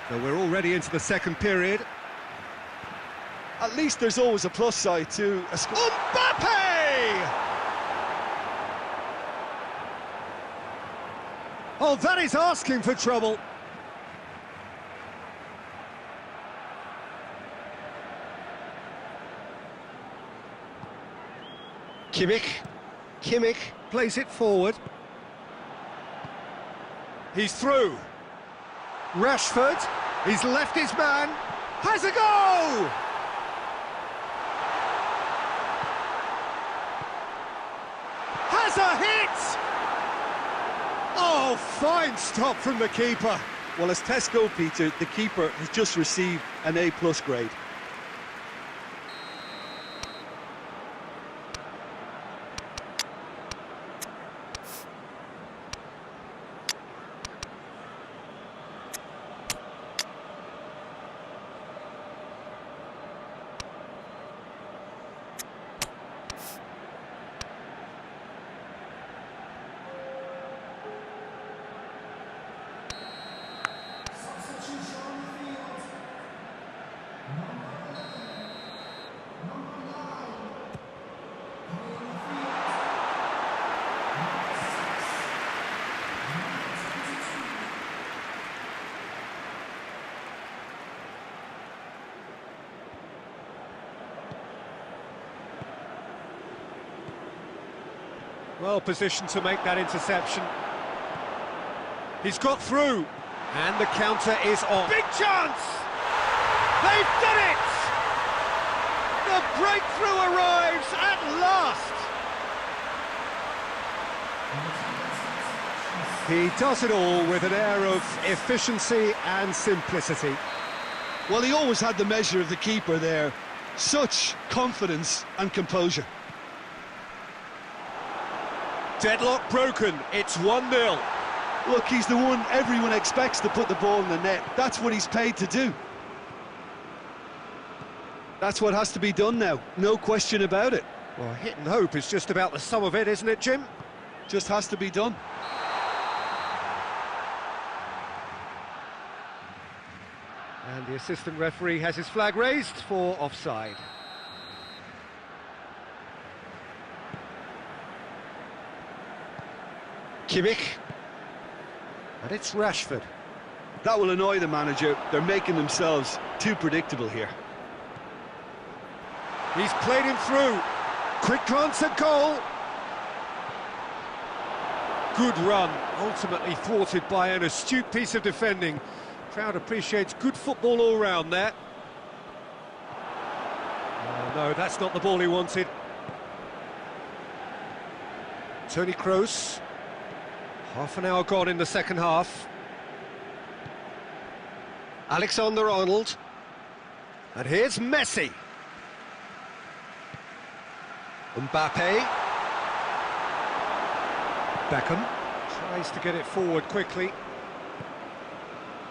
So we're already into the second period. At least there's always a plus side to a score. Mbappe! Oh, that is asking for trouble. Kimmich plays it forward. He's through. Rashford, he's left his man, has a go! Has a hit! Oh, fine stop from the keeper. Well, as tests go, Peter, the keeper has just received an A+ grade. Well positioned to make that interception. He's got through, and the counter is on. Big chance! They've done it! The breakthrough arrives at last! He does it all with an air of efficiency and simplicity. Well, he always had the measure of the keeper there. Such confidence and composure. Deadlock broken, it's 1-0. Look, he's the one everyone expects to put the ball in the net. That's what he's paid to do. That's what has to be done now, no question about it. Well, hit and hope is just about the sum of it, isn't it, Jim? Just has to be done. And the assistant referee has his flag raised for offside. Kimmich. And it's Rashford. That will annoy the manager. They're making themselves too predictable here. He's played him through. Quick glance at goal. Good run, ultimately thwarted by an astute piece of defending. Crowd appreciates good football all round there. Oh, no, that's not the ball he wanted. Toni Kroos. Half an hour gone in the second half. Alexander-Arnold. And here's Messi. Mbappe. Beckham tries to get it forward quickly.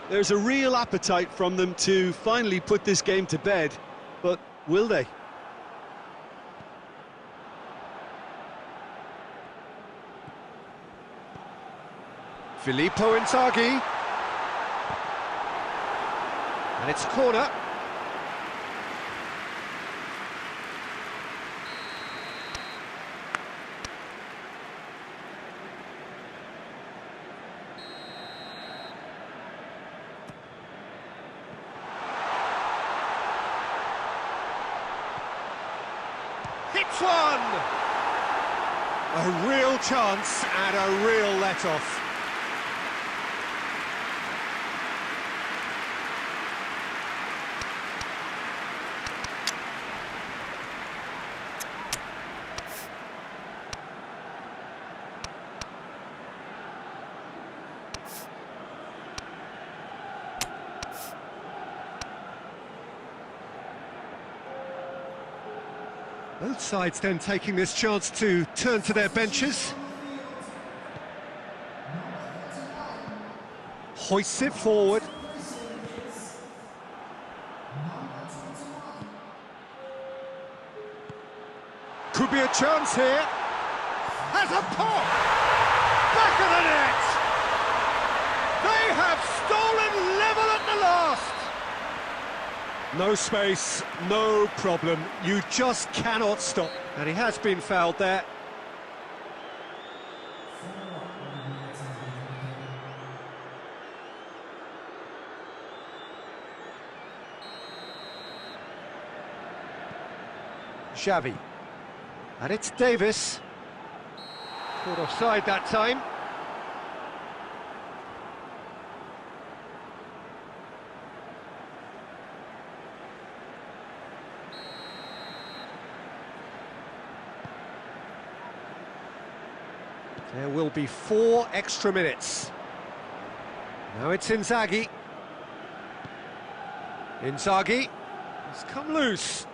There's a real appetite from them to finally put this game to bed, but will they? Filippo Inzaghi. And it's a corner. Hits one! A real chance and a real let-off. Both sides then taking this chance to turn to their benches. Hoists it forward. Could be a chance here. Has a pop! Back of the net! They have stolen level at the last! No space, no problem, you just cannot stop. And he has been fouled there. Xavi. And it's Davis. Caught offside that time. There will be 4 extra minutes. Now it's Inzaghi. Inzaghi has come loose.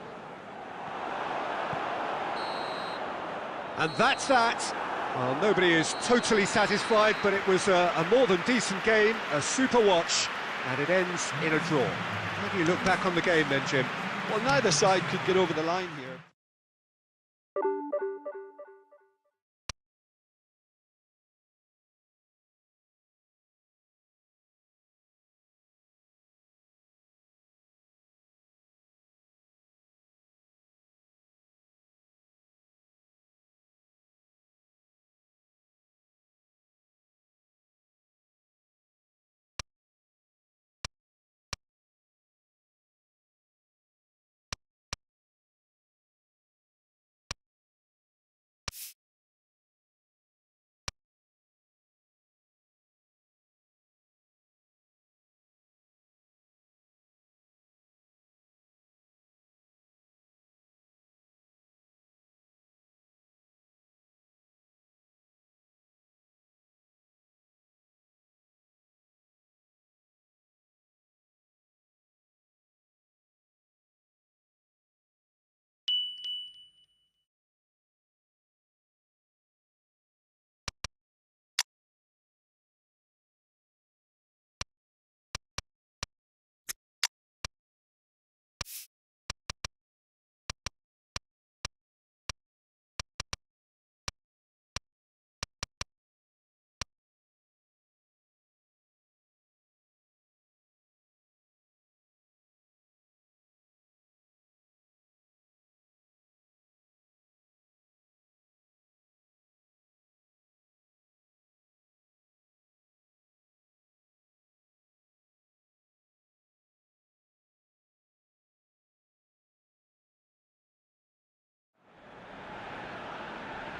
And that's that. Well, nobody is totally satisfied, but it was a more than decent game, a super watch, and it ends in a draw. How do you look back on the game then, Jim? Well, neither side could get over the line here.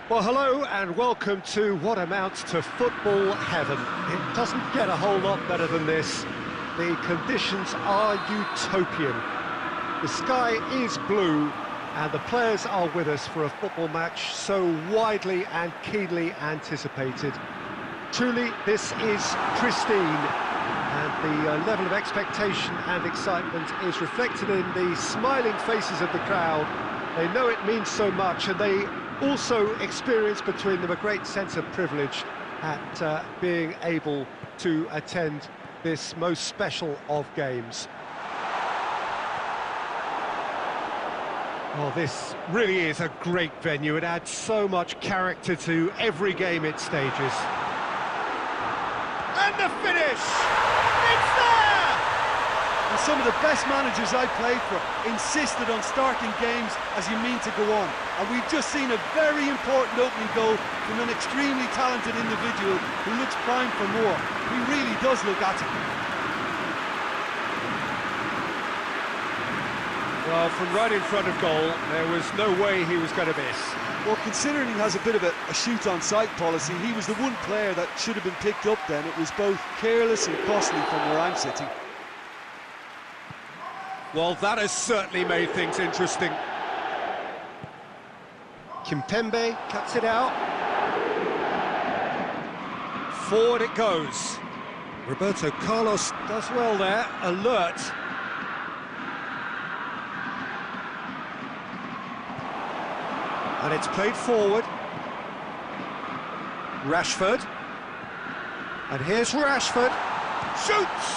Well, hello and welcome to what amounts to football heaven. It doesn't get a whole lot better than this. The conditions are utopian. The sky is blue and the players are with us for a football match so widely and keenly anticipated. Truly, this is pristine, and the level of expectation and excitement is reflected in the smiling faces of the crowd. They know it means so much, and they also experience between them a great sense of privilege at being able to attend this most special of games. Well, this really is a great venue. It adds so much character to every game it stages. And the finish! It's there! And some of the best managers I played for insisted on starting games as you mean to go on. And we've just seen a very important opening goal from an extremely talented individual who looks primed for more. He really does look at it. Well, from right in front of goal, there was no way he was going to miss. Well, considering he has a bit of a shoot-on-sight policy, he was the one player that should have been picked up then. It was both careless and costly from where I'm sitting. Well, that has certainly made things interesting. Kimpembe cuts it out. Forward it goes. Roberto Carlos does well there, alert. And it's played forward. Rashford. And here's Rashford. Shoots!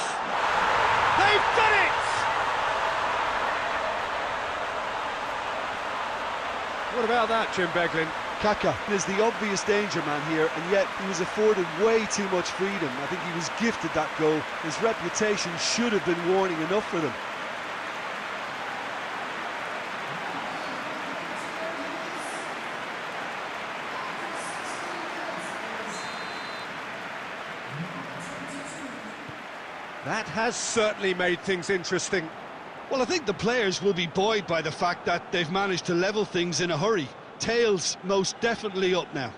They've done it! What about that, Jim Beglin? Kaka is the obvious danger man here, and yet he was afforded way too much freedom. I think he was gifted that goal. His reputation should have been warning enough for them. That has certainly made things interesting. Well, I think the players will be buoyed by the fact that they've managed to level things in a hurry. Tails most definitely up now.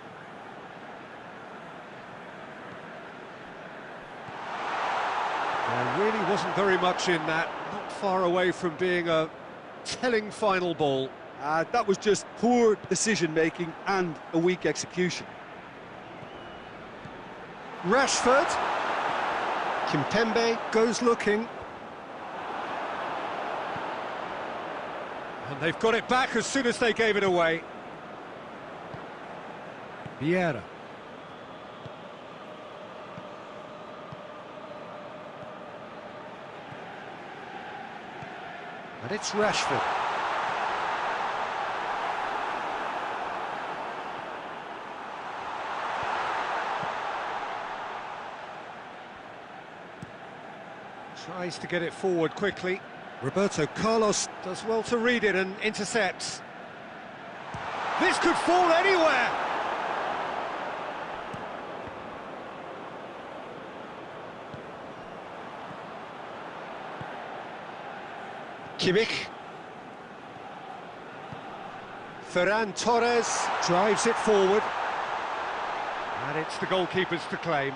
There really wasn't very much in that, not far away from being a telling final ball. That was just poor decision-making and a weak execution. Rashford. Kimpembe goes looking. And they've got it back as soon as they gave it away. Vieira. And it's Rashford. Tries to get it forward quickly. Roberto Carlos does well to read it and intercepts. This could fall anywhere! Kimmich. Ferran Torres drives it forward. And it's the goalkeepers to claim.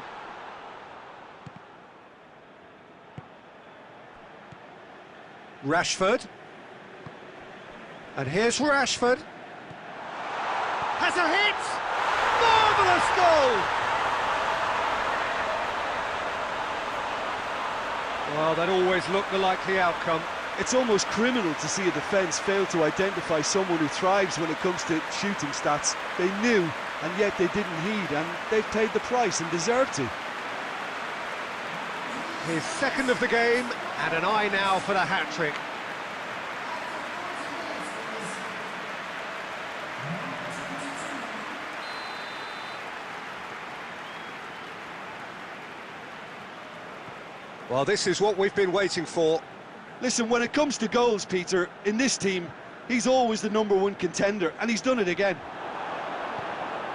Rashford. And here's Rashford. Has a hit! Marvellous goal! Well, that always looked the likely outcome. It's almost criminal to see a defence fail to identify someone who thrives when it comes to shooting stats. They knew, and yet they didn't heed, and they've paid the price and deserved to. His second of the game, and an eye now for the hat-trick. Well, this is what we've been waiting for. Listen, when it comes to goals, Peter, in this team, he's always the #1 contender, and he's done it again.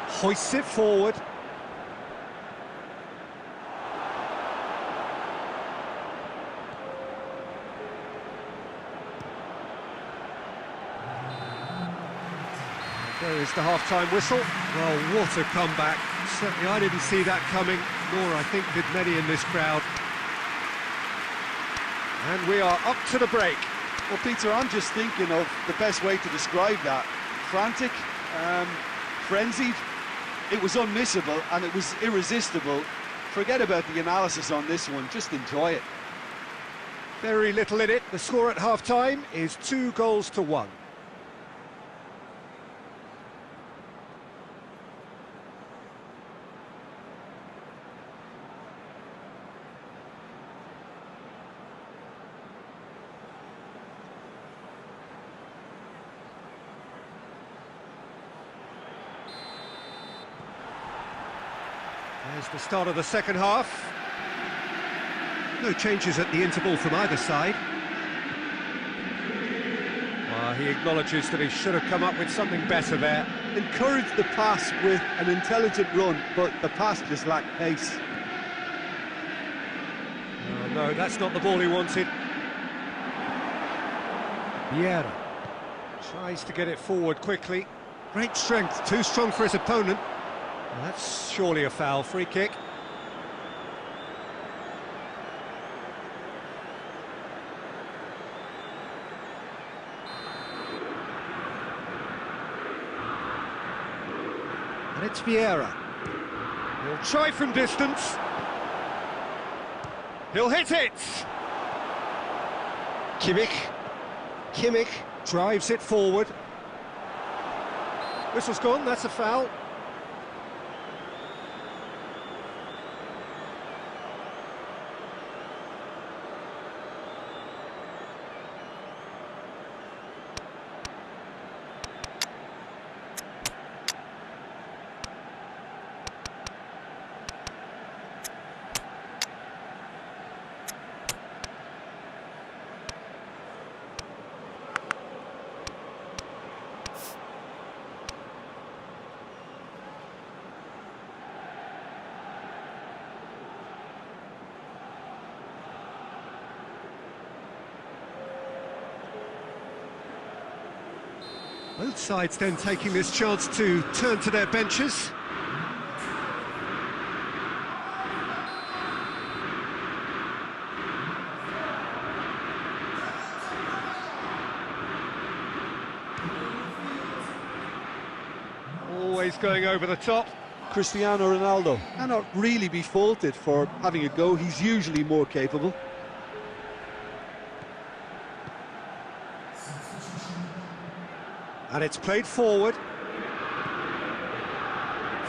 Hoists it forward. Very There's the half-time whistle. Well, what a comeback. Certainly I didn't see that coming, nor I think did many in this crowd. And we are up to the break. Well, Peter, I'm just thinking of the best way to describe that. Frantic, frenzied. It was unmissable and it was irresistible. Forget about the analysis on this one, just enjoy it. Very little in it. The score at half-time is 2-1. There's the start of the second half. No changes at the interval from either side. Well, he acknowledges that he should have come up with something better there. Encouraged the pass with an intelligent run, but the pass just lacked pace. Oh, no, that's not the ball he wanted. Vieira tries to get it forward quickly. Great strength, too strong for his opponent. Well, that's surely a foul. Free kick. And it's Vieira. He'll try from distance. He'll hit it! Kimmich drives it forward. Whistle's gone, that's a foul. Both sides then taking this chance to turn to their benches. Always going over the top. Cristiano Ronaldo cannot really be faulted for having a go. He's usually more capable. And it's played forward.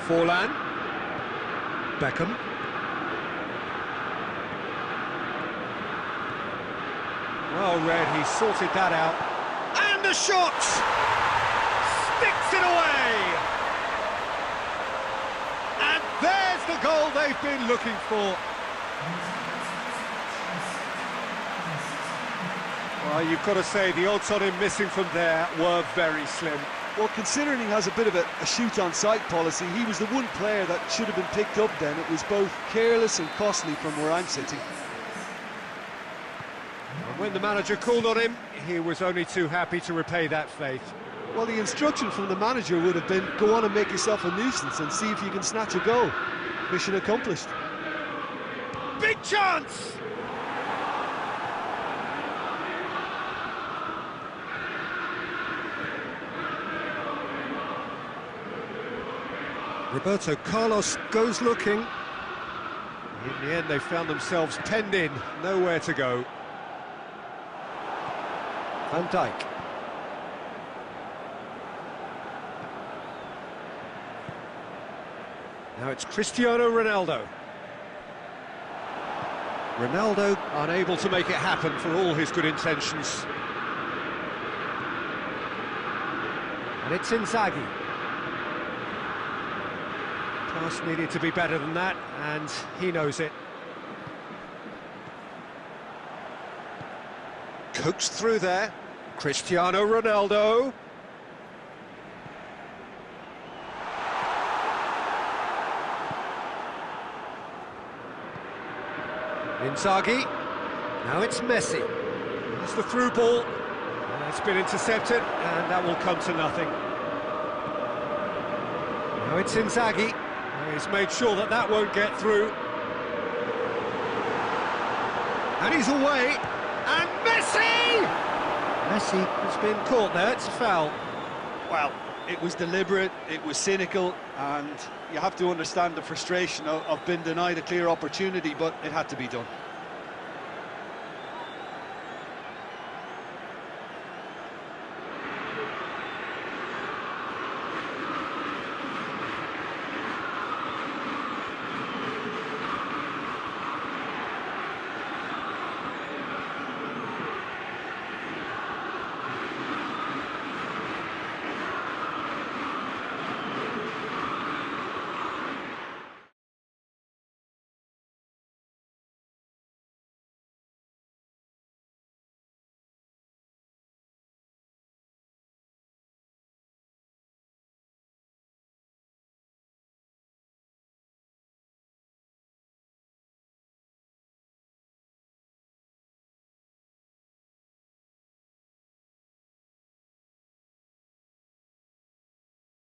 Forlan. Beckham. Well read, he sorted that out. And a shot! Sticks it away! And there's the goal they've been looking for. Well, you've got to say the odds on him missing from there were very slim. Well, considering he has a bit of a shoot-on-sight policy, he was the one player that should have been picked up then. It was both careless and costly from where I'm sitting. And when the manager called on him, he was only too happy to repay that faith. Well, the instruction from the manager would have been, go on and make yourself a nuisance and see if you can snatch a goal. Mission accomplished. Big chance! Roberto Carlos goes looking. In the end, they found themselves penned in, nowhere to go. Van Dijk. Now it's Cristiano Ronaldo. Ronaldo unable to make it happen for all his good intentions. And it's Inzaghi. Pass needed to be better than that, and he knows it. Coaxed through there. Cristiano Ronaldo. Inzaghi. Now it's Messi. It's the through ball. It's been intercepted, and that will come to nothing. Now it's Inzaghi. He's made sure that that won't get through. And he's away. And Messi! Messi has been caught there, it's a foul. Well, it was deliberate, it was cynical, and you have to understand the frustration of being denied a clear opportunity, but it had to be done.